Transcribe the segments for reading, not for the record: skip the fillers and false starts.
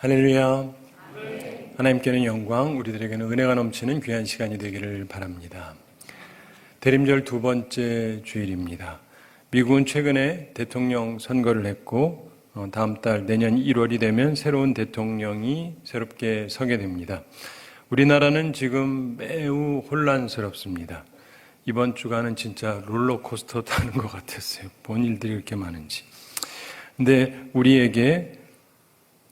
할렐루야. 하나님께는 영광, 우리들에게는 은혜가 넘치는 귀한 시간이 되기를 바랍니다. 대림절 두 번째 주일입니다. 미국은 최근에 대통령 선거를 했고 다음 달 내년 1월이 되면 새로운 대통령이 새롭게 서게 됩니다. 우리나라는 지금 매우 혼란스럽습니다. 이번 주간은 진짜 롤러코스터 타는 것 같았어요. 본 일들이 이렇게 많은지. 근데 우리에게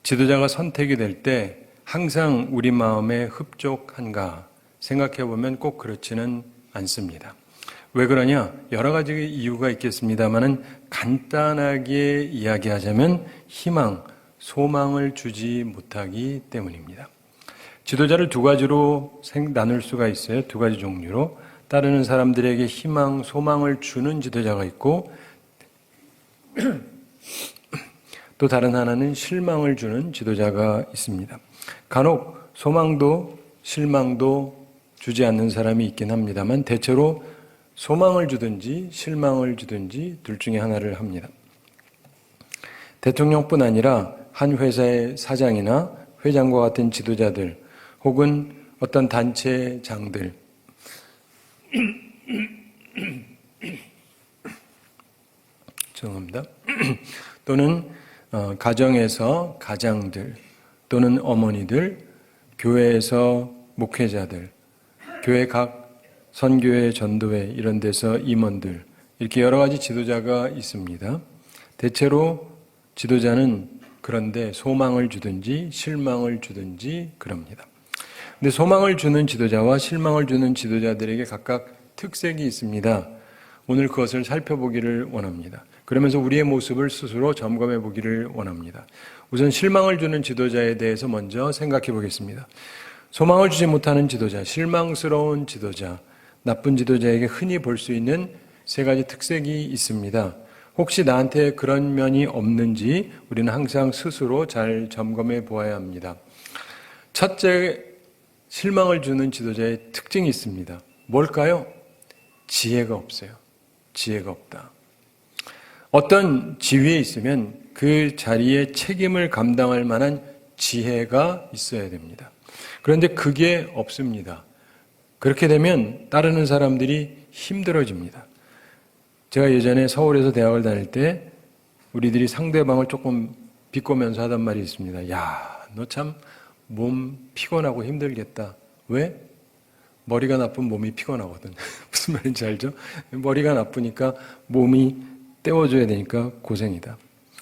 지도자가 선택이 될 때 항상 우리 마음에 흡족한가 생각해 보면 꼭 그렇지는 않습니다. 왜 그러냐? 여러 가지 이유가 있겠습니다만은 간단하게 이야기하자면 희망, 소망을 주지 못하기 때문입니다. 지도자를 두 가지로 나눌 수가 있어요. 두 가지 종류로. 따르는 사람들에게 희망, 소망을 주는 지도자가 있고 또 다른 하나는 실망을 주는 지도자가 있습니다. 간혹 소망도 실망도 주지 않는 사람이 있긴 합니다만 대체로 소망을 주든지 실망을 주든지 둘 중에 하나를 합니다. 대통령뿐 아니라 한 회사의 사장이나 회장과 같은 지도자들 혹은 어떤 단체장들 죄송합니다. 또는 가정에서 가장들 또는 어머니들, 교회에서 목회자들, 교회 각 선교회, 전도회 이런 데서 임원들 이렇게 여러 가지 지도자가 있습니다. 대체로 지도자는 그런데 소망을 주든지 실망을 주든지 그럽니다. 근데 소망을 주는 지도자와 실망을 주는 지도자들에게 각각 특색이 있습니다. 오늘 그것을 살펴보기를 원합니다. 그러면서 우리의 모습을 스스로 점검해 보기를 원합니다. 우선 실망을 주는 지도자에 대해서 먼저 생각해 보겠습니다. 소망을 주지 못하는 지도자, 실망스러운 지도자, 나쁜 지도자에게 흔히 볼 수 있는 세 가지 특색이 있습니다. 혹시 나한테 그런 면이 없는지 우리는 항상 스스로 잘 점검해 보아야 합니다. 첫째, 실망을 주는 지도자의 특징이 있습니다. 뭘까요? 지혜가 없어요. 지혜가 없다. 어떤 지위에 있으면 그 자리에 책임을 감당할 만한 지혜가 있어야 됩니다. 그런데 그게 없습니다. 그렇게 되면 따르는 사람들이 힘들어집니다. 제가 예전에 서울에서 대학을 다닐 때 우리들이 상대방을 조금 비꼬면서 하던 말이 있습니다. 야, 너 참 몸 피곤하고 힘들겠다. 왜? 머리가 나쁜 몸이 피곤하거든. 무슨 말인지 알죠? 머리가 나쁘니까 몸이 떼워줘야 되니까 고생이다.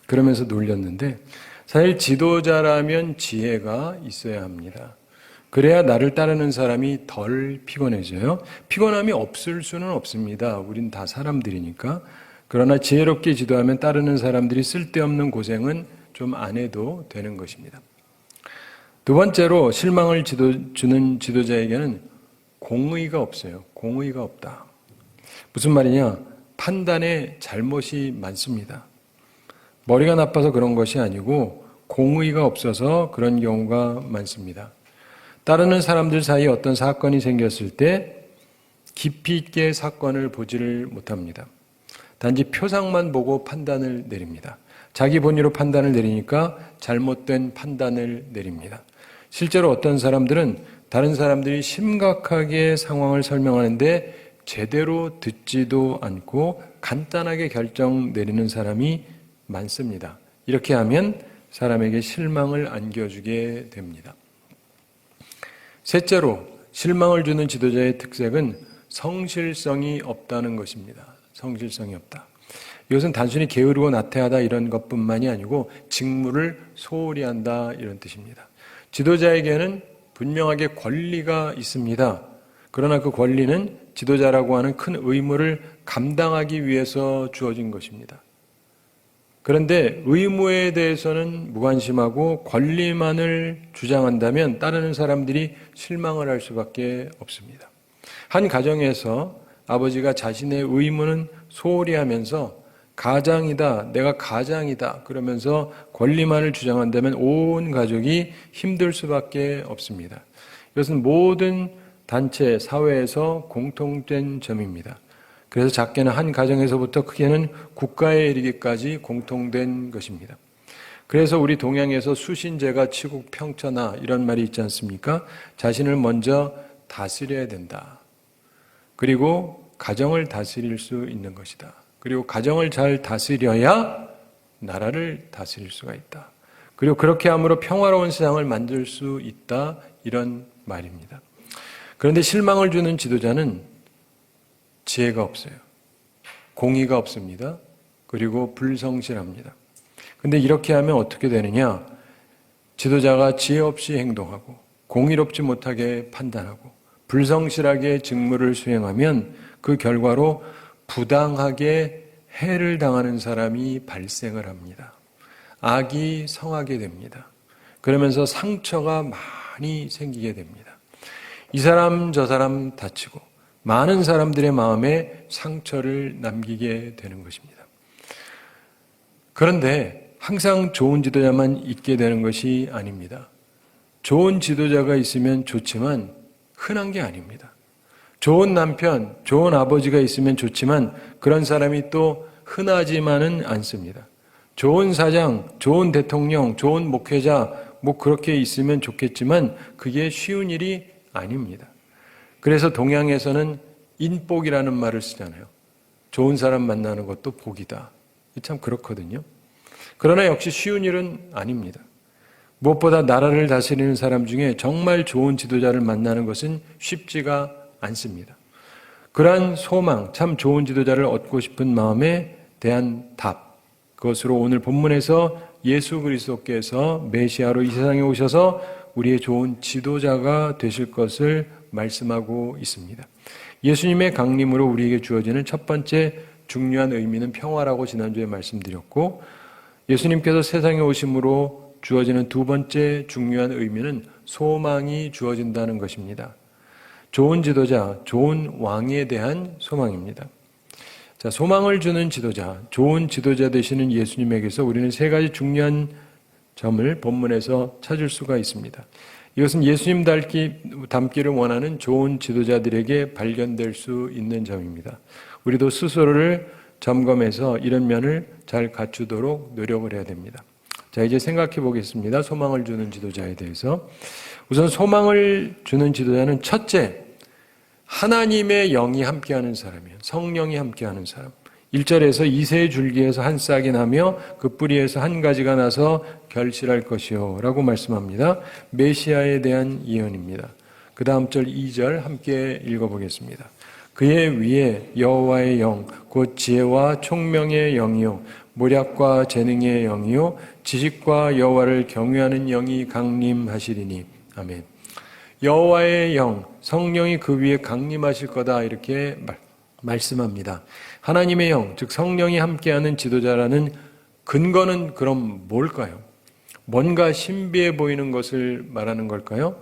그러면서 놀렸는데 사실 지도자라면 지혜가 있어야 합니다. 그래야 나를 따르는 사람이 덜 피곤해져요. 피곤함이 없을 수는 없습니다. 우린 다 사람들이니까. 그러나 지혜롭게 지도하면 따르는 사람들이 쓸데없는 고생은 좀 안 해도 되는 것입니다. 두 번째로 실망을 주는 지도자에게는 공의가 없어요. 공의가 없다. 무슨 말이냐? 판단에 잘못이 많습니다. 머리가 나빠서 그런 것이 아니고 공의가 없어서 그런 경우가 많습니다. 따르는 사람들 사이에 어떤 사건이 생겼을 때 깊이 있게 사건을 보지를 못합니다. 단지 표상만 보고 판단을 내립니다. 자기 본의로 판단을 내리니까 잘못된 판단을 내립니다. 실제로 어떤 사람들은 다른 사람들이 심각하게 상황을 설명하는데 제대로 듣지도 않고 간단하게 결정 내리는 사람이 많습니다. 이렇게 하면 사람에게 실망을 안겨주게 됩니다. 셋째로 실망을 주는 지도자의 특색은 성실성이 없다는 것입니다. 성실성이 없다. 이것은 단순히 게으르고 나태하다 이런 것뿐만이 아니고 직무를 소홀히 한다 이런 뜻입니다. 지도자에게는 분명하게 권리가 있습니다. 그러나 그 권리는 지도자라고 하는 큰 의무를 감당하기 위해서 주어진 것입니다. 그런데 의무에 대해서는 무관심하고 권리만을 주장한다면 따르는 사람들이 실망을 할 수밖에 없습니다. 한 가정에서 아버지가 자신의 의무는 소홀히 하면서 가장이다, 내가 가장이다 그러면서 권리만을 주장한다면 온 가족이 힘들 수밖에 없습니다. 이것은 모든 단체, 사회에서 공통된 점입니다. 그래서 작게는 한 가정에서부터 크게는 국가에 이르기까지 공통된 것입니다. 그래서 우리 동양에서 수신제가 치국 평천하 이런 말이 있지 않습니까? 자신을 먼저 다스려야 된다. 그리고 가정을 다스릴 수 있는 것이다. 그리고 가정을 잘 다스려야 나라를 다스릴 수가 있다. 그리고 그렇게 함으로 평화로운 세상을 만들 수 있다. 이런 말입니다. 그런데 실망을 주는 지도자는 지혜가 없어요. 공의가 없습니다. 그리고 불성실합니다. 근데 이렇게 하면 어떻게 되느냐? 지도자가 지혜 없이 행동하고 공의롭지 못하게 판단하고 불성실하게 직무를 수행하면 그 결과로 부당하게 해를 당하는 사람이 발생을 합니다. 악이 성하게 됩니다. 그러면서 상처가 많이 생기게 됩니다. 이 사람 저 사람 다치고 많은 사람들의 마음에 상처를 남기게 되는 것입니다. 그런데 항상 좋은 지도자만 있게 되는 것이 아닙니다. 좋은 지도자가 있으면 좋지만 흔한 게 아닙니다. 좋은 남편, 좋은 아버지가 있으면 좋지만 그런 사람이 또 흔하지만은 않습니다. 좋은 사장, 좋은 대통령, 좋은 목회자 뭐 그렇게 있으면 좋겠지만 그게 쉬운 일이 아닙니다. 그래서 동양에서는 인복이라는 말을 쓰잖아요. 좋은 사람 만나는 것도 복이다. 참 그렇거든요. 그러나 역시 쉬운 일은 아닙니다. 무엇보다 나라를 다스리는 사람 중에 정말 좋은 지도자를 만나는 것은 쉽지가 않습니다. 그러한 소망, 참 좋은 지도자를 얻고 싶은 마음에 대한 답, 그것으로 오늘 본문에서 예수 그리스도께서 메시아로 이 세상에 오셔서 우리의 좋은 지도자가 되실 것을 말씀하고 있습니다. 예수님의 강림으로 우리에게 주어지는 첫 번째 중요한 의미는 평화라고 지난주에 말씀드렸고, 예수님께서 세상에 오심으로 주어지는 두 번째 중요한 의미는 소망이 주어진다는 것입니다. 좋은 지도자, 좋은 왕에 대한 소망입니다. 자, 소망을 주는 지도자, 좋은 지도자 되시는 예수님에게서 우리는 세 가지 중요한 점을 본문에서 찾을 수가 있습니다. 이것은 예수님 닮기를 원하는 좋은 지도자들에게 발견될 수 있는 점입니다. 우리도 스스로를 점검해서 이런 면을 잘 갖추도록 노력을 해야 됩니다. 자, 이제 생각해 보겠습니다. 소망을 주는 지도자에 대해서. 우선 소망을 주는 지도자는 첫째, 하나님의 영이 함께하는 사람이에요. 성령이 함께하는 사람. 1절에서 이새의 줄기에서 한 싹이 나며 그 뿌리에서 한 가지가 나서 결실할 것이요 라고 말씀합니다. 메시아에 대한 예언입니다. 그 다음 절 2절 함께 읽어보겠습니다. 그의 위에 여호와의 영, 곧 지혜와 총명의 영이요 모략과 재능의 영이요 지식과 여호와를 경외하는 영이 강림하시리니. 아멘. 여호와의 영, 성령이 그 위에 강림하실 거다 이렇게 말씀합니다. 하나님의 영, 즉 성령이 함께하는 지도자라는 근거는 그럼 뭘까요? 뭔가 신비해 보이는 것을 말하는 걸까요?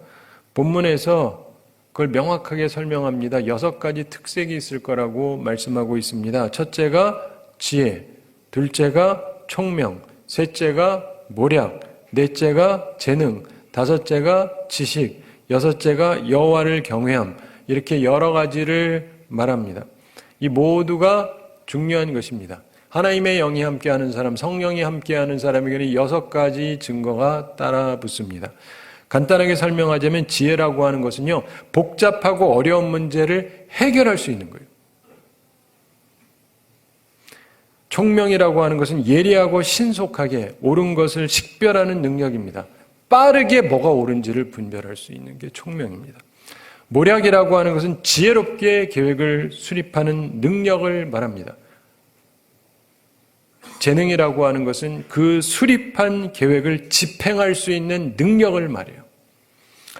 본문에서 그걸 명확하게 설명합니다. 6가지 특색이 있을 거라고 말씀하고 있습니다. 첫째가 지혜, 둘째가 총명, 셋째가 모략, 넷째가 재능, 다섯째가 지식, 여섯째가 여호와를 경외함. 이렇게 여러 가지를 말합니다. 이 모두가 중요한 것입니다. 하나님의 영이 함께하는 사람, 성령이 함께하는 사람에게는 6가지 증거가 따라 붙습니다. 간단하게 설명하자면 지혜라고 하는 것은요, 복잡하고 어려운 문제를 해결할 수 있는 거예요. 총명이라고 하는 것은 예리하고 신속하게 옳은 것을 식별하는 능력입니다. 빠르게 뭐가 옳은지를 분별할 수 있는 게 총명입니다. 모략이라고 하는 것은 지혜롭게 계획을 수립하는 능력을 말합니다. 재능이라고 하는 것은 그 수립한 계획을 집행할 수 있는 능력을 말해요.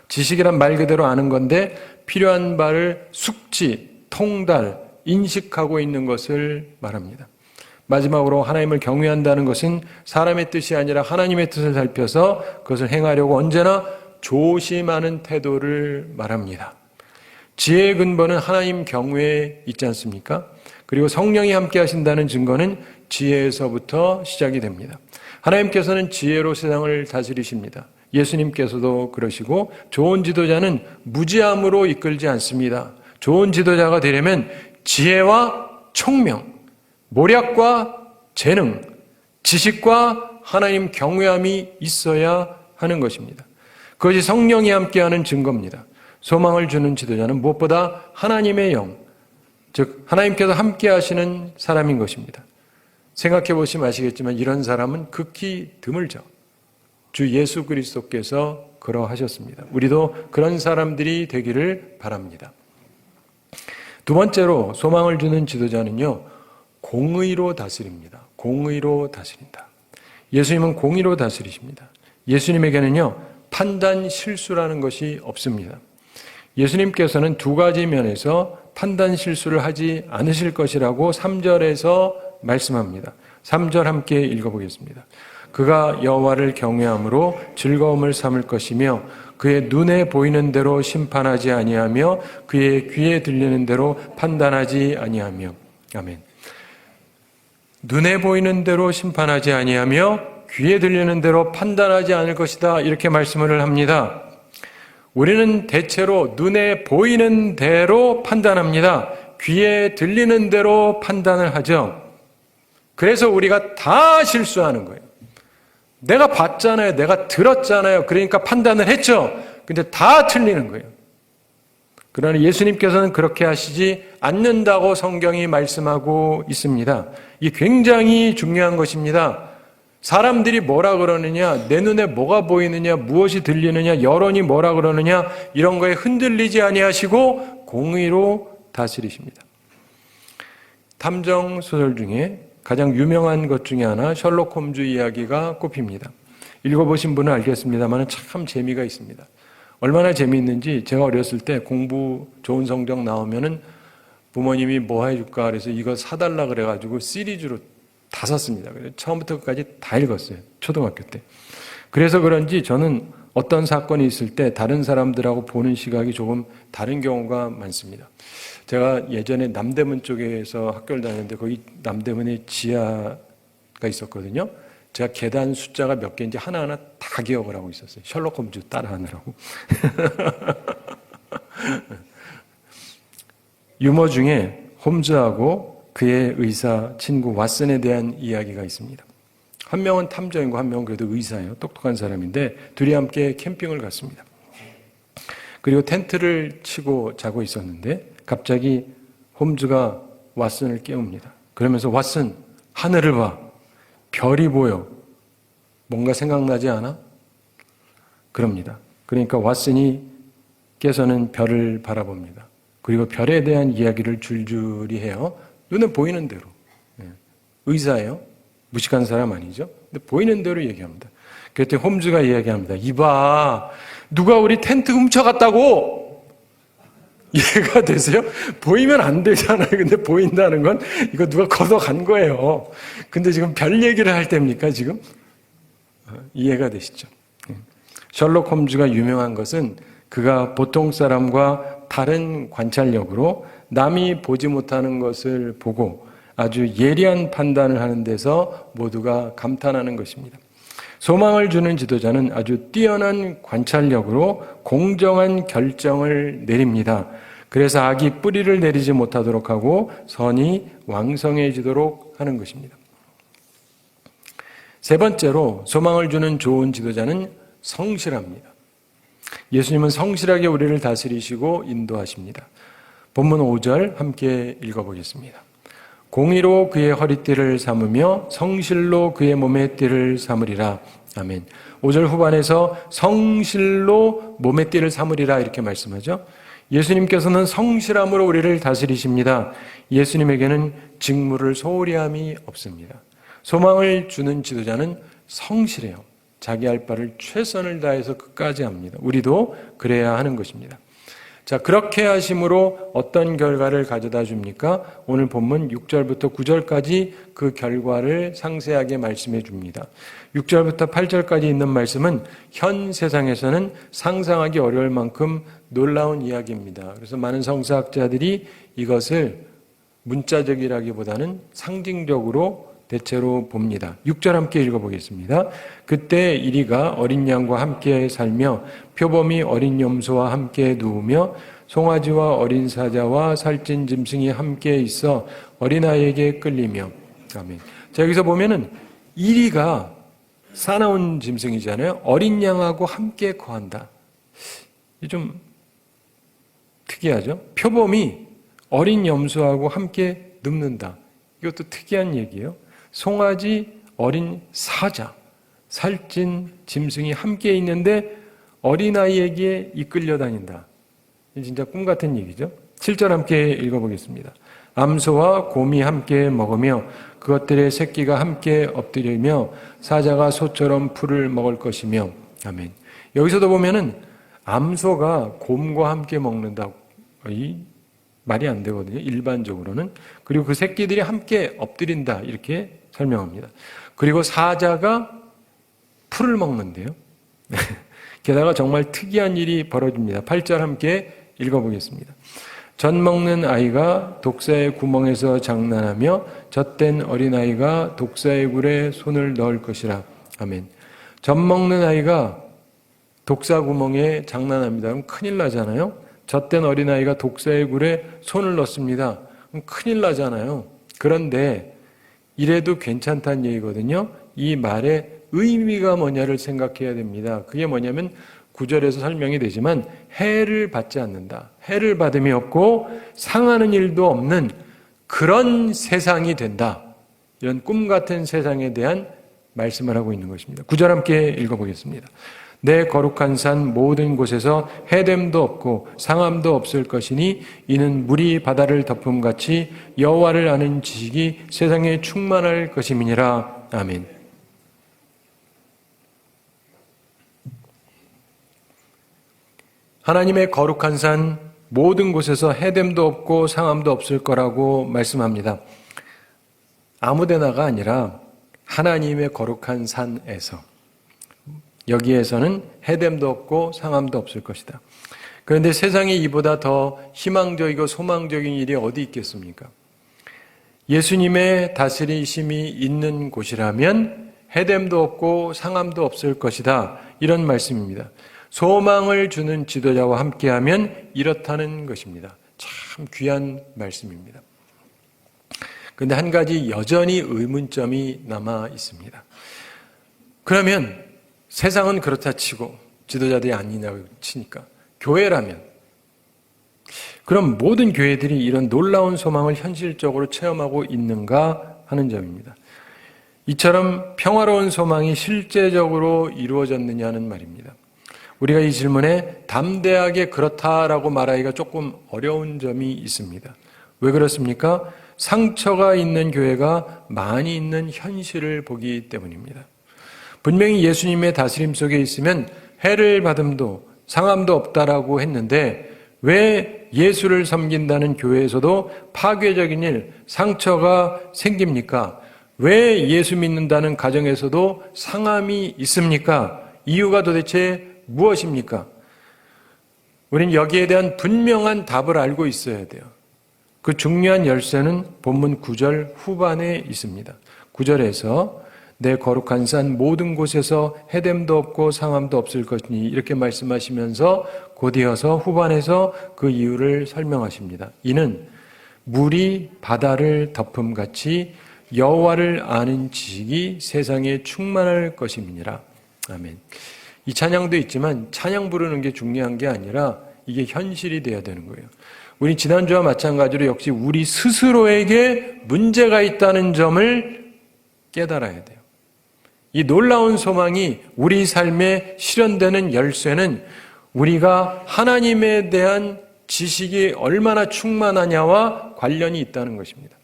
지식이란 말 그대로 아는 건데 필요한 바를 숙지, 통달, 인식하고 있는 것을 말합니다. 마지막으로 하나님을 경외한다는 것은 사람의 뜻이 아니라 하나님의 뜻을 살펴서 그것을 행하려고 언제나 조심하는 태도를 말합니다. 지혜의 근본은 하나님 경외에 있지 않습니까? 그리고 성령이 함께 하신다는 증거는 지혜에서부터 시작이 됩니다. 하나님께서는 지혜로 세상을 다스리십니다. 예수님께서도 그러시고 좋은 지도자는 무지함으로 이끌지 않습니다. 좋은 지도자가 되려면 지혜와 총명, 모략과 재능, 지식과 하나님 경외함이 있어야 하는 것입니다. 그것이 성령이 함께하는 증거입니다. 소망을 주는 지도자는 무엇보다 하나님의 영, 즉 하나님께서 함께하시는 사람인 것입니다. 생각해 보시면 아시겠지만 이런 사람은 극히 드물죠. 주 예수 그리스도께서 그러하셨습니다. 우리도 그런 사람들이 되기를 바랍니다. 두 번째로 소망을 주는 지도자는요, 공의로 다스립니다. 공의로 다스린다. 예수님은 공의로 다스리십니다. 예수님에게는요, 판단 실수라는 것이 없습니다. 예수님께서는 두 가지 면에서 판단 실수를 하지 않으실 것이라고 3절에서 말씀합니다. 3절 함께 읽어보겠습니다. 그가 여호와를 경외함으로 즐거움을 삼을 것이며 그의 눈에 보이는 대로 심판하지 아니하며 그의 귀에 들리는 대로 판단하지 아니하며. 아멘. 눈에 보이는 대로 심판하지 아니하며 귀에 들리는 대로 판단하지 않을 것이다, 이렇게 말씀을 합니다. 우리는 대체로 눈에 보이는 대로 판단합니다. 귀에 들리는 대로 판단을 하죠. 그래서 우리가 다 실수하는 거예요. 내가 봤잖아요. 내가 들었잖아요. 그러니까 판단을 했죠. 근데 다 틀리는 거예요. 그러나 예수님께서는 그렇게 하시지 않는다고 성경이 말씀하고 있습니다. 이게 굉장히 중요한 것입니다. 사람들이 뭐라 그러느냐, 내 눈에 뭐가 보이느냐, 무엇이 들리느냐, 여론이 뭐라 그러느냐, 이런 거에 흔들리지 아니하시고 공의로 다스리십니다. 탐정 소설 중에 가장 유명한 것 중에 하나, 셜록 홈즈 이야기가 꼽힙니다. 읽어보신 분은 알겠습니다만 참 재미가 있습니다. 얼마나 재미있는지, 제가 어렸을 때 공부 좋은 성적 나오면은 부모님이 뭐 해줄까 그래서 이거 사달라 그래가지고 시리즈로 다 샀습니다. 그래서 처음부터 끝까지 다 읽었어요. 초등학교 때. 그래서 그런지 저는 어떤 사건이 있을 때 다른 사람들하고 보는 시각이 조금 다른 경우가 많습니다. 제가 예전에 남대문 쪽에서 학교를 다녔는데 거기 남대문에 지하가 있었거든요. 제가 계단 숫자가 몇 개인지 하나하나 다 기억을 하고 있었어요. 셜록 홈즈 따라하느라고. 유머 중에 홈즈하고 그의 의사 친구 왓슨에 대한 이야기가 있습니다. 한 명은 탐정이고 한 명은 그래도 의사예요. 똑똑한 사람인데 둘이 함께 캠핑을 갔습니다. 그리고 텐트를 치고 자고 있었는데 갑자기 홈즈가 왓슨을 깨웁니다. 그러면서 왓슨, 하늘을 봐. 별이 보여. 뭔가 생각나지 않아? 그럽니다. 그러니까 왓슨이 깨서는 별을 바라봅니다. 그리고 별에 대한 이야기를 줄줄이 해요. 눈에 보이는 대로. 의사예요. 무식한 사람 아니죠. 근데 보이는 대로 얘기합니다. 그때 홈즈가 이야기합니다. 이봐, 누가 우리 텐트 훔쳐갔다고! 이해가 되세요? 보이면 안 되잖아요. 근데 보인다는 건 이거 누가 걷어간 거예요. 근데 지금 별 얘기를 할 때입니까, 지금? 이해가 되시죠? 셜록 홈즈가 유명한 것은 그가 보통 사람과 다른 관찰력으로 남이 보지 못하는 것을 보고 아주 예리한 판단을 하는 데서 모두가 감탄하는 것입니다. 소망을 주는 지도자는 아주 뛰어난 관찰력으로 공정한 결정을 내립니다. 그래서 악이 뿌리를 내리지 못하도록 하고 선이 왕성해지도록 하는 것입니다. 세 번째로 소망을 주는 좋은 지도자는 성실합니다. 예수님은 성실하게 우리를 다스리시고 인도하십니다. 본문 5절 함께 읽어보겠습니다. 공의로 그의 허리띠를 삼으며 성실로 그의 몸의 띠를 삼으리라. 아멘. 5절 후반에서 성실로 몸의 띠를 삼으리라 이렇게 말씀하죠. 예수님께서는 성실함으로 우리를 다스리십니다. 예수님에게는 직무를 소홀히 함이 없습니다. 소망을 주는 지도자는 성실해요. 자기 할 바를 최선을 다해서 끝까지 합니다. 우리도 그래야 하는 것입니다. 자, 그렇게 하심으로 어떤 결과를 가져다 줍니까? 오늘 본문 6절부터 9절까지 그 결과를 상세하게 말씀해 줍니다. 6절부터 8절까지 있는 말씀은 현 세상에서는 상상하기 어려울 만큼 놀라운 이야기입니다. 그래서 많은 성서학자들이 이것을 문자적이라기보다는 상징적으로 대체로 봅니다. 6절 함께 읽어보겠습니다. 그때 이리가 어린 양과 함께 살며 표범이 어린 염소와 함께 누우며 송아지와 어린 사자와 살찐 짐승이 함께 있어 어린아이에게 끌리며. 아멘. 자, 여기서 보면은 이리가 사나운 짐승이잖아요. 어린 양하고 함께 거한다. 이게 좀 특이하죠? 표범이 어린 염소하고 함께 눕는다. 이것도 특이한 얘기예요. 송아지, 어린 사자, 살찐 짐승이 함께 있는데 어린아이에게 이끌려 다닌다. 진짜 꿈 같은 얘기죠. 7절 함께 읽어보겠습니다. 암소와 곰이 함께 먹으며 그것들의 새끼가 함께 엎드리며 사자가 소처럼 풀을 먹을 것이며. 아멘. 여기서도 보면은 암소가 곰과 함께 먹는다고, 이 말이 안 되거든요. 일반적으로는. 그리고 그 새끼들이 함께 엎드린다 이렇게 설명합니다. 그리고 사자가 풀을 먹는데요. 게다가 정말 특이한 일이 벌어집니다. 8절 함께 읽어보겠습니다. 젖 먹는 아이가 독사의 구멍에서 장난하며 젖된 어린아이가 독사의 굴에 손을 넣을 것이라. 아멘. 젖 먹는 아이가 독사 구멍에 장난합니다. 그럼 큰일 나잖아요. 젖된 어린아이가 독사의 굴에 손을 넣습니다. 그럼 큰일 나잖아요. 그런데 이래도 괜찮다는 얘기거든요. 이 말의 의미가 뭐냐를 생각해야 됩니다. 그게 뭐냐면 9절에서 설명이 되지만 해를 받지 않는다. 해를 받음이 없고 상하는 일도 없는 그런 세상이 된다. 이런 꿈 같은 세상에 대한 말씀을 하고 있는 것입니다. 9절 함께 읽어보겠습니다. 내 거룩한 산 모든 곳에서 해됨도 없고 상함도 없을 것이니 이는 물이 바다를 덮음같이 여호와를 아는 지식이 세상에 충만할 것임이니라. 아멘. 하나님의 거룩한 산 모든 곳에서 해됨도 없고 상함도 없을 거라고 말씀합니다. 아무데나가 아니라 하나님의 거룩한 산에서, 여기에서는 해됨도 없고 상함도 없을 것이다. 그런데 세상에 이보다 더 희망적이고 소망적인 일이 어디 있겠습니까? 예수님의 다스리심이 있는 곳이라면 해됨도 없고 상함도 없을 것이다. 이런 말씀입니다. 소망을 주는 지도자와 함께하면 이렇다는 것입니다. 참 귀한 말씀입니다. 그런데 한 가지 여전히 의문점이 남아 있습니다. 그러면 세상은 그렇다 치고 지도자들이 아니냐고 치니까 교회라면, 그럼 모든 교회들이 이런 놀라운 소망을 현실적으로 체험하고 있는가 하는 점입니다. 이처럼 평화로운 소망이 실제적으로 이루어졌느냐는 말입니다. 우리가 이 질문에 담대하게 그렇다라고 말하기가 조금 어려운 점이 있습니다. 왜 그렇습니까? 상처가 있는 교회가 많이 있는 현실을 보기 때문입니다. 분명히 예수님의 다스림 속에 있으면 해를 받음도 상함도 없다라고 했는데 왜 예수를 섬긴다는 교회에서도 파괴적인 일, 상처가 생깁니까? 왜 예수 믿는다는 가정에서도 상함이 있습니까? 이유가 도대체 무엇입니까? 우리는 여기에 대한 분명한 답을 알고 있어야 돼요. 그 중요한 열쇠는 본문 9절 후반에 있습니다. 9절에서 내 거룩한 산 모든 곳에서 해됨도 없고 상함도 없을 것이니 이렇게 말씀하시면서 곧이어서 후반에서 그 이유를 설명하십니다. 이는 물이 바다를 덮음같이 여호와를 아는 지식이 세상에 충만할 것임이니라. 아멘. 이 찬양도 있지만 찬양 부르는 게 중요한 게 아니라 이게 현실이 돼야 되는 거예요. 우리 지난주와 마찬가지로 역시 우리 스스로에게 문제가 있다는 점을 깨달아야 돼요. 이 놀라운 소망이 우리 삶에 실현되는 열쇠는 우리가 하나님에 대한 지식이 얼마나 충만하냐와 관련이 있다는 것입니다.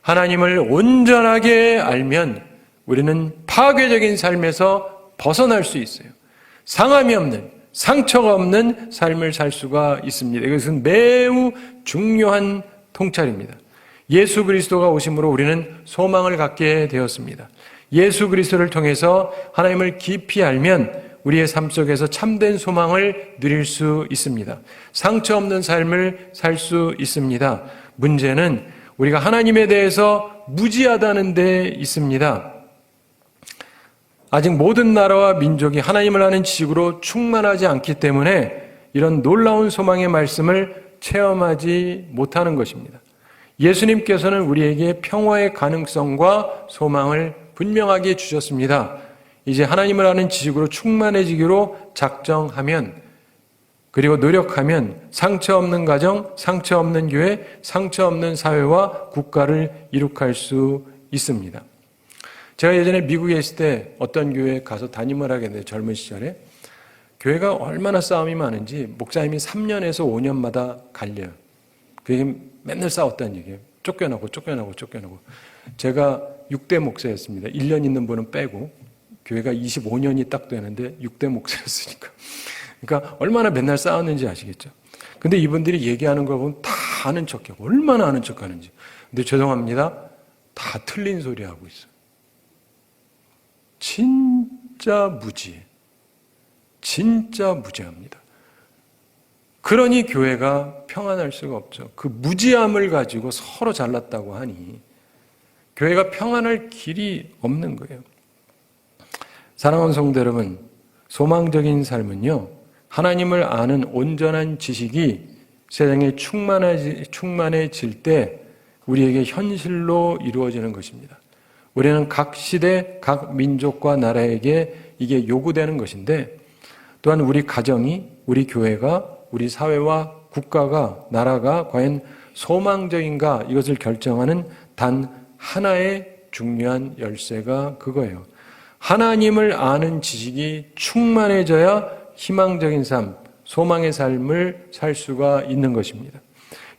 하나님을 온전하게 알면 우리는 파괴적인 삶에서 벗어날 수 있어요. 상함이 없는, 상처가 없는 삶을 살 수가 있습니다. 이것은 매우 중요한 통찰입니다. 예수 그리스도가 오심으로 우리는 소망을 갖게 되었습니다. 예수 그리스도를 통해서 하나님을 깊이 알면 우리의 삶 속에서 참된 소망을 누릴 수 있습니다. 상처 없는 삶을 살 수 있습니다. 문제는 우리가 하나님에 대해서 무지하다는 데 있습니다. 아직 모든 나라와 민족이 하나님을 아는 지식으로 충만하지 않기 때문에 이런 놀라운 소망의 말씀을 체험하지 못하는 것입니다. 예수님께서는 우리에게 평화의 가능성과 소망을 분명하게 주셨습니다. 이제 하나님을 아는 지식으로 충만해지기로 작정하면, 그리고 노력하면 상처 없는 가정, 상처 없는 교회, 상처 없는 사회와 국가를 이룩할 수 있습니다. 제가 예전에 미국에 있을 때 어떤 교회에 가서 담임을 하게 됐는데, 젊은 시절에 교회가 얼마나 싸움이 많은지 목사님이 3년에서 5년마다 갈려요. 그게 맨날 싸웠다는 얘기예요. 쫓겨나고. 제가 6대 목사였습니다. 1년 있는 분은 빼고. 교회가 25년이 딱 되는데 6대 목사였으니까. 그러니까 얼마나 맨날 싸웠는지 아시겠죠? 근데 이분들이 얘기하는 걸 보면 다 아는 척해요. 얼마나 아는 척하는지. 근데 죄송합니다. 다 틀린 소리 하고 있어요. 진짜 무지해. 진짜 무지합니다. 그러니 교회가 평안할 수가 없죠. 그 무지함을 가지고 서로 잘났다고 하니 교회가 평안할 길이 없는 거예요. 사랑하는 성도 여러분, 소망적인 삶은요, 하나님을 아는 온전한 지식이 세상에 충만해질 때 우리에게 현실로 이루어지는 것입니다. 우리는 각 시대, 각 민족과 나라에게 이게 요구되는 것인데, 또한 우리 가정이, 우리 교회가, 우리 사회와 국가가, 나라가 과연 소망적인가, 이것을 결정하는 단 하나의 중요한 열쇠가 그거예요. 하나님을 아는 지식이 충만해져야 희망적인 삶, 소망의 삶을 살 수가 있는 것입니다.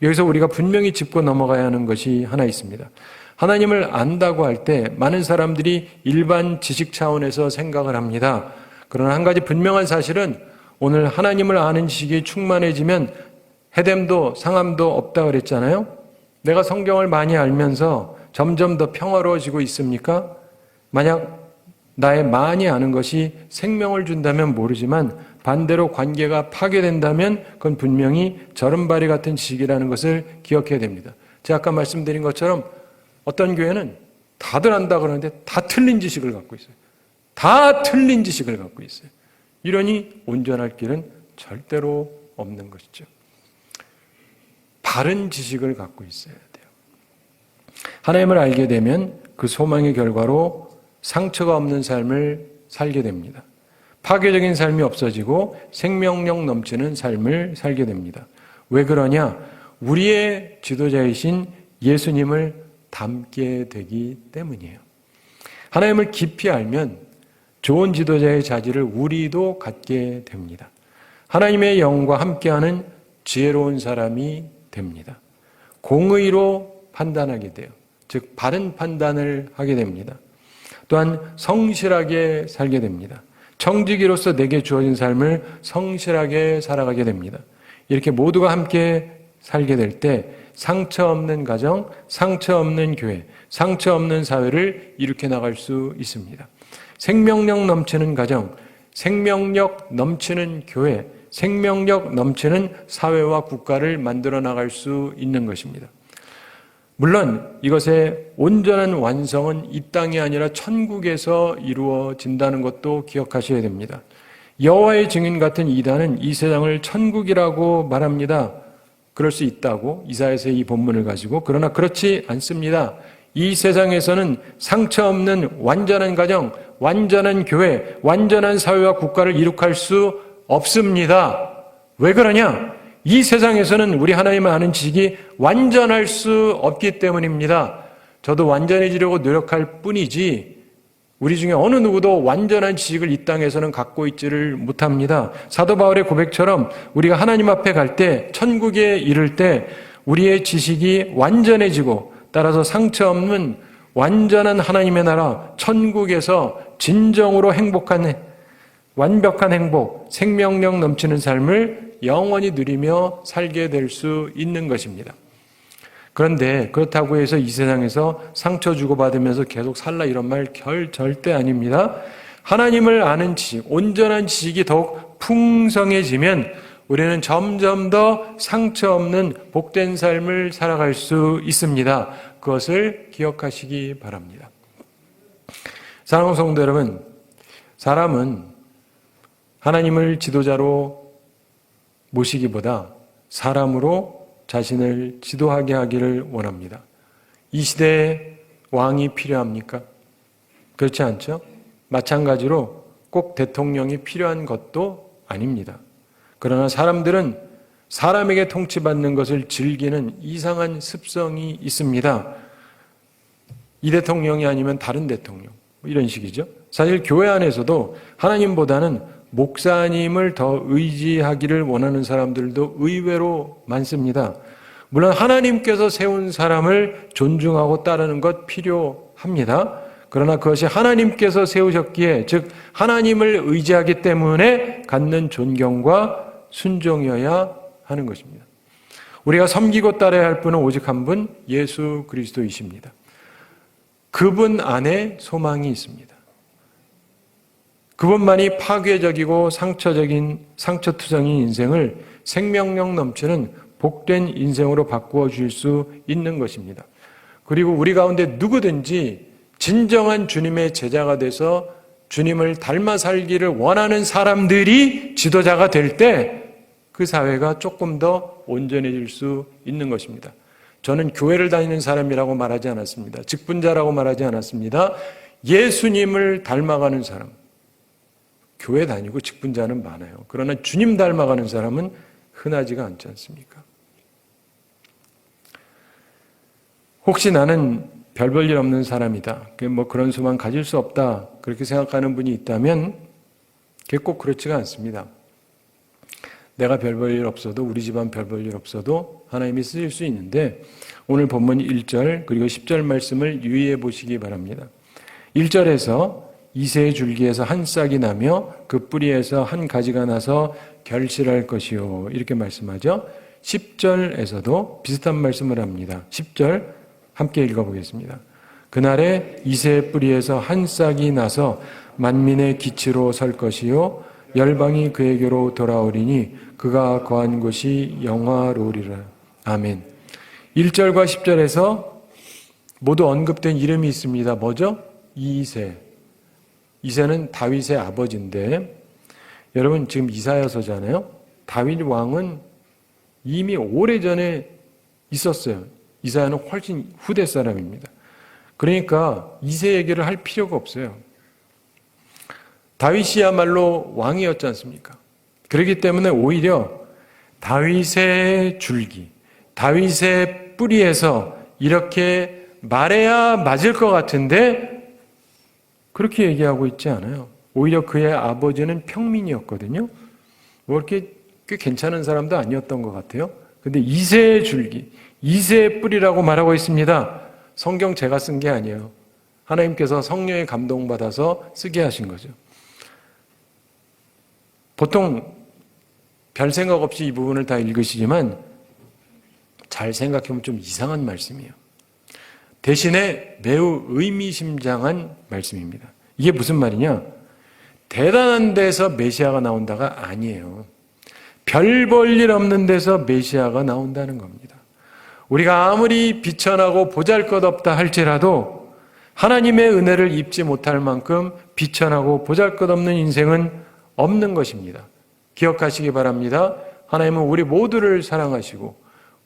여기서 우리가 분명히 짚고 넘어가야 하는 것이 하나 있습니다. 하나님을 안다고 할 때 많은 사람들이 일반 지식 차원에서 생각을 합니다. 그러나 한 가지 분명한 사실은 오늘 하나님을 아는 지식이 충만해지면 해됨도 상함도 없다 그랬잖아요. 내가 성경을 많이 알면서 점점 더 평화로워지고 있습니까? 만약 나의 많이 아는 것이 생명을 준다면 모르지만 반대로 관계가 파괴된다면 그건 분명히 저른바리 같은 지식이라는 것을 기억해야 됩니다. 제가 아까 말씀드린 것처럼 어떤 교회는 다들 안다 그러는데 다 틀린 지식을 갖고 있어요. 다 틀린 지식을 갖고 있어요. 이러니 온전할 길은 절대로 없는 것이죠. 바른 지식을 갖고 있어야 돼요. 하나님을 알게 되면 그 소망의 결과로 상처가 없는 삶을 살게 됩니다. 파괴적인 삶이 없어지고 생명력 넘치는 삶을 살게 됩니다. 왜 그러냐? 우리의 지도자이신 예수님을 닮게 되기 때문이에요. 하나님을 깊이 알면 좋은 지도자의 자질을 우리도 갖게 됩니다. 하나님의 영과 함께하는 지혜로운 사람이 됩니다. 공의로 판단하게 돼요. 즉 바른 판단을 하게 됩니다. 또한 성실하게 살게 됩니다. 청지기로서 내게 주어진 삶을 성실하게 살아가게 됩니다. 이렇게 모두가 함께 살게 될 때 상처 없는 가정, 상처 없는 교회, 상처 없는 사회를 일으켜 나갈 수 있습니다. 생명력 넘치는 가정, 생명력 넘치는 교회, 생명력 넘치는 사회와 국가를 만들어 나갈 수 있는 것입니다. 물론 이것의 온전한 완성은 이 땅이 아니라 천국에서 이루어진다는 것도 기억하셔야 됩니다. 여호와의 증인 같은 이단은 이 세상을 천국이라고 말합니다. 그럴 수 있다고 이사야서의 이 본문을 가지고. 그러나 그렇지 않습니다. 이 세상에서는 상처 없는 완전한 가정, 완전한 교회, 완전한 사회와 국가를 이룩할 수 없습니다. 왜 그러냐? 이 세상에서는 우리 하나님을 아는 지식이 완전할 수 없기 때문입니다. 저도 완전해지려고 노력할 뿐이지 우리 중에 어느 누구도 완전한 지식을 이 땅에서는 갖고 있지를 못합니다. 사도 바울의 고백처럼 우리가 하나님 앞에 갈 때, 천국에 이를 때 우리의 지식이 완전해지고 따라서 상처 없는 완전한 하나님의 나라, 천국에서 진정으로 행복한, 완벽한 행복, 생명력 넘치는 삶을 영원히 누리며 살게 될 수 있는 것입니다. 그런데 그렇다고 해서 이 세상에서 상처 주고받으면서 계속 살라 이런 말 절대 아닙니다. 하나님을 아는 지식, 온전한 지식이 더욱 풍성해지면 우리는 점점 더 상처 없는 복된 삶을 살아갈 수 있습니다. 그것을 기억하시기 바랍니다. 사랑하는 성도 여러분, 사람은 하나님을 지도자로 모시기보다 사람으로 자신을 지도하게 하기를 원합니다. 이 시대에 왕이 필요합니까? 그렇지 않죠? 마찬가지로 꼭 대통령이 필요한 것도 아닙니다. 그러나 사람들은 사람에게 통치받는 것을 즐기는 이상한 습성이 있습니다. 이 대통령이 아니면 다른 대통령, 이런 식이죠. 사실 교회 안에서도 하나님보다는 목사님을 더 의지하기를 원하는 사람들도 의외로 많습니다. 물론 하나님께서 세운 사람을 존중하고 따르는 것 필요합니다. 그러나 그것이 하나님께서 세우셨기에, 즉 하나님을 의지하기 때문에 갖는 존경과 순종이어야 하는 것입니다. 우리가 섬기고 따라야 할 분은 오직 한 분, 예수 그리스도이십니다. 그분 안에 소망이 있습니다. 그분만이 파괴적이고 상처투성인 인생을 생명력 넘치는 복된 인생으로 바꾸어 줄 수 있는 것입니다. 그리고 우리 가운데 누구든지 진정한 주님의 제자가 돼서 주님을 닮아 살기를 원하는 사람들이 지도자가 될 때 그 사회가 조금 더 온전해질 수 있는 것입니다. 저는 교회를 다니는 사람이라고 말하지 않았습니다. 직분자라고 말하지 않았습니다. 예수님을 닮아가는 사람, 교회 다니고 직분자는 많아요. 그러나 주님 닮아가는 사람은 흔하지가 않지 않습니까? 혹시 나는 별 볼 일 없는 사람이다, 뭐 그런 소망 가질 수 없다, 그렇게 생각하는 분이 있다면 그게 꼭 그렇지가 않습니다. 내가 별 볼 일 없어도, 우리 집안 별 볼 일 없어도 하나님이 쓰실 수 있는데, 오늘 본문 1절 그리고 10절 말씀을 유의해 보시기 바랍니다. 1절에서 이새의 줄기에서 한 싹이 나며 그 뿌리에서 한 가지가 나서 결실할 것이요, 이렇게 말씀하죠. 10절에서도 비슷한 말씀을 합니다. 10절 함께 읽어보겠습니다. 그날에 이새의 뿌리에서 한 싹이 나서 만민의 기치로 설 것이요, 열방이 그에게로 돌아오리니 그가 거한 곳이 영화로우리라. 아멘. 1절과 10절에서 모두 언급된 이름이 있습니다. 뭐죠? 이새. 이새는 다윗의 아버지인데, 여러분 지금 이사야서잖아요. 다윗 왕은 이미 오래전에 있었어요. 이사야는 훨씬 후대 사람입니다. 그러니까 이새 얘기를 할 필요가 없어요. 다윗이야말로 왕이었지 않습니까? 그렇기 때문에 오히려 다윗의 줄기, 다윗의 뿌리에서 이렇게 말해야 맞을 것 같은데 그렇게 얘기하고 있지 않아요. 오히려 그의 아버지는 평민이었거든요. 뭐 이렇게 꽤 괜찮은 사람도 아니었던 것 같아요. 근데 이새의 줄기, 이새의 뿌리라고 말하고 있습니다. 성경 제가 쓴 게 아니에요. 하나님께서 성령에 감동받아서 쓰게 하신 거죠. 보통 별 생각 없이 이 부분을 다 읽으시지만 잘 생각해보면 좀 이상한 말씀이에요. 대신에 매우 의미심장한 말씀입니다. 이게 무슨 말이냐? 대단한 데서 메시아가 나온다가 아니에요. 별 볼 일 없는 데서 메시아가 나온다는 겁니다. 우리가 아무리 비천하고 보잘것없다 할지라도 하나님의 은혜를 입지 못할 만큼 비천하고 보잘것없는 인생은 없는 것입니다. 기억하시기 바랍니다. 하나님은 우리 모두를 사랑하시고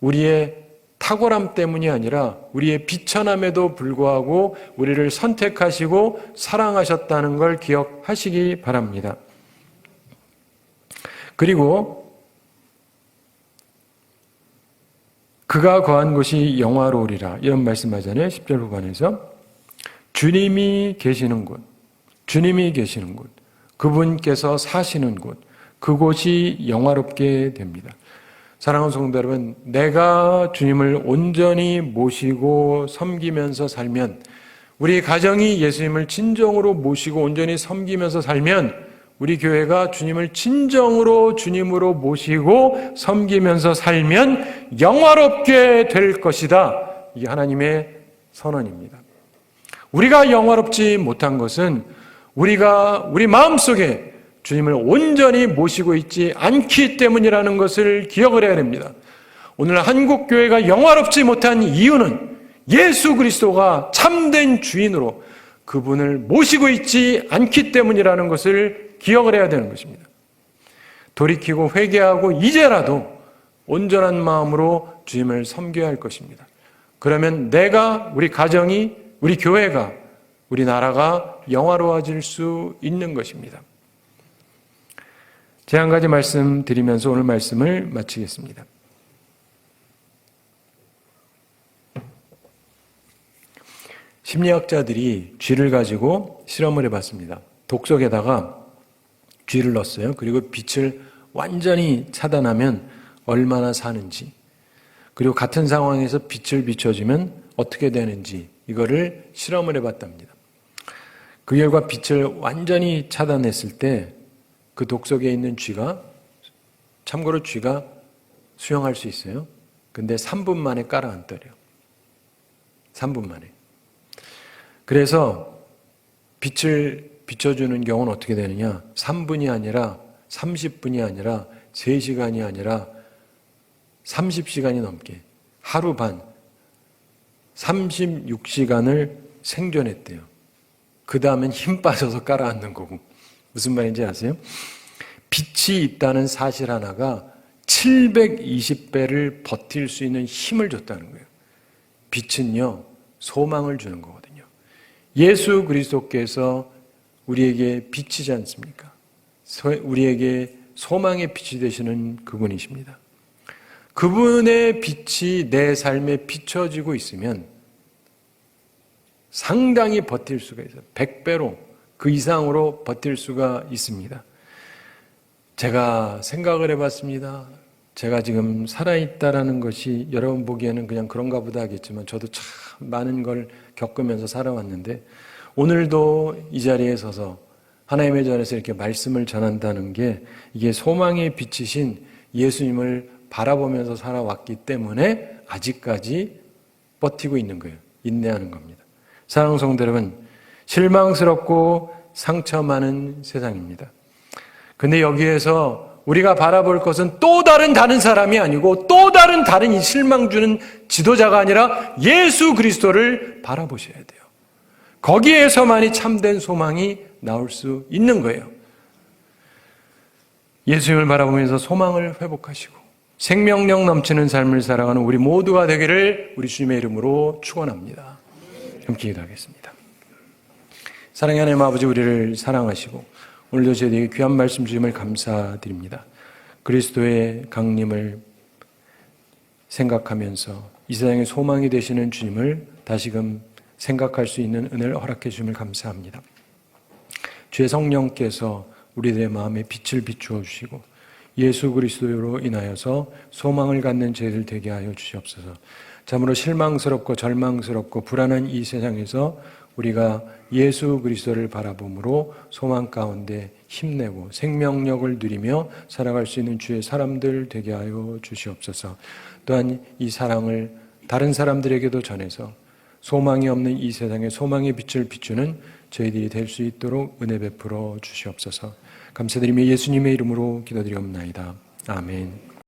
우리의 탁월함 때문이 아니라 우리의 비천함에도 불구하고 우리를 선택하시고 사랑하셨다는 걸 기억하시기 바랍니다. 그리고 그가 거한 곳이 영화로우리라, 이런 말씀하잖아요. 10절 후반에서 주님이 계시는 곳, 주님이 계시는 곳, 그분께서 사시는 곳, 그곳이 영화롭게 됩니다. 사랑하는 성도 여러분, 내가 주님을 온전히 모시고 섬기면서 살면, 우리 가정이 예수님을 진정으로 모시고 온전히 섬기면서 살면, 우리 교회가 주님을 진정으로 주님으로 모시고 섬기면서 살면 영화롭게 될 것이다. 이게 하나님의 선언입니다. 우리가 영화롭지 못한 것은 우리가 우리 마음속에 주님을 온전히 모시고 있지 않기 때문이라는 것을 기억을 해야 됩니다. 오늘 한국교회가 영화롭지 못한 이유는 예수 그리스도가 참된 주인으로 그분을 모시고 있지 않기 때문이라는 것을 기억을 해야 되는 것입니다. 돌이키고 회개하고 이제라도 온전한 마음으로 주님을 섬겨야 할 것입니다. 그러면 내가, 우리 가정이, 우리 교회가 우리 나라가 영화로워질 수 있는 것입니다. 제가 한 가지 말씀드리면서 오늘 말씀을 마치겠습니다. 심리학자들이 쥐를 가지고 실험을 해봤습니다. 독 속에다가 쥐를 넣었어요. 그리고 빛을 완전히 차단하면 얼마나 사는지, 그리고 같은 상황에서 빛을 비춰주면 어떻게 되는지 이거를 실험을 해봤답니다. 그 결과 빛을 완전히 차단했을 때 그 독 속에 있는 쥐가, 참고로 쥐가 수영할 수 있어요. 근데 3분 만에 가라앉더래요. 3분 만에. 그래서 빛을 비춰주는 경우는 어떻게 되느냐? 3분이 아니라 30분이 아니라 3시간이 아니라 30시간이 넘게, 하루 반 36시간을 생존했대요. 그 다음엔 힘 빠져서 가라앉는 거고. 무슨 말인지 아세요? 빛이 있다는 사실 하나가 720배를 버틸 수 있는 힘을 줬다는 거예요. 빛은요, 소망을 주는 거거든요. 예수 그리스도께서 우리에게 빛이지 않습니까? 우리에게 소망의 빛이 되시는 그분이십니다. 그분의 빛이 내 삶에 비춰지고 있으면 상당히 버틸 수가 있어요. 100배로, 그 이상으로 버틸 수가 있습니다. 제가 생각을 해봤습니다. 제가 지금 살아있다라는 것이 여러분 보기에는 그냥 그런가 보다 하겠지만 저도 참 많은 걸 겪으면서 살아왔는데, 오늘도 이 자리에 서서 하나님의 전에서 이렇게 말씀을 전한다는 게 이게 소망의 빛이신 예수님을 바라보면서 살아왔기 때문에 아직까지 버티고 있는 거예요. 인내하는 겁니다. 사랑하는 성도 여러분, 실망스럽고 상처 많은 세상입니다. 근데 여기에서 우리가 바라볼 것은 또 다른 사람이 아니고 또 다른 이 실망 주는 지도자가 아니라 예수 그리스도를 바라보셔야 돼요. 거기에서만이 참된 소망이 나올 수 있는 거예요. 예수님을 바라보면서 소망을 회복하시고 생명력 넘치는 삶을 살아가는 우리 모두가 되기를 우리 주님의 이름으로 축원합니다. 함께 기도하겠습니다. 사랑의 하나님 아버지, 우리를 사랑하시고 오늘도 저희에게 귀한 말씀 주심을 감사드립니다. 그리스도의 강림을 생각하면서 이 세상의 소망이 되시는 주님을 다시금 생각할 수 있는 은혜를 허락해 주심을 감사합니다. 주의 성령께서 우리들의 마음에 빛을 비추어 주시고 예수 그리스도로 인하여서 소망을 갖는 저희들 되게 하여 주시옵소서. 참으로 실망스럽고 절망스럽고 불안한 이 세상에서 우리가 예수 그리스도를 바라봄으로 소망 가운데 힘내고 생명력을 누리며 살아갈 수 있는 주의 사람들 되게 하여 주시옵소서. 또한 이 사랑을 다른 사람들에게도 전해서 소망이 없는 이 세상에 소망의 빛을 비추는 저희들이 될 수 있도록 은혜 베풀어 주시옵소서. 감사드리며 예수님의 이름으로 기도드리옵나이다. 아멘.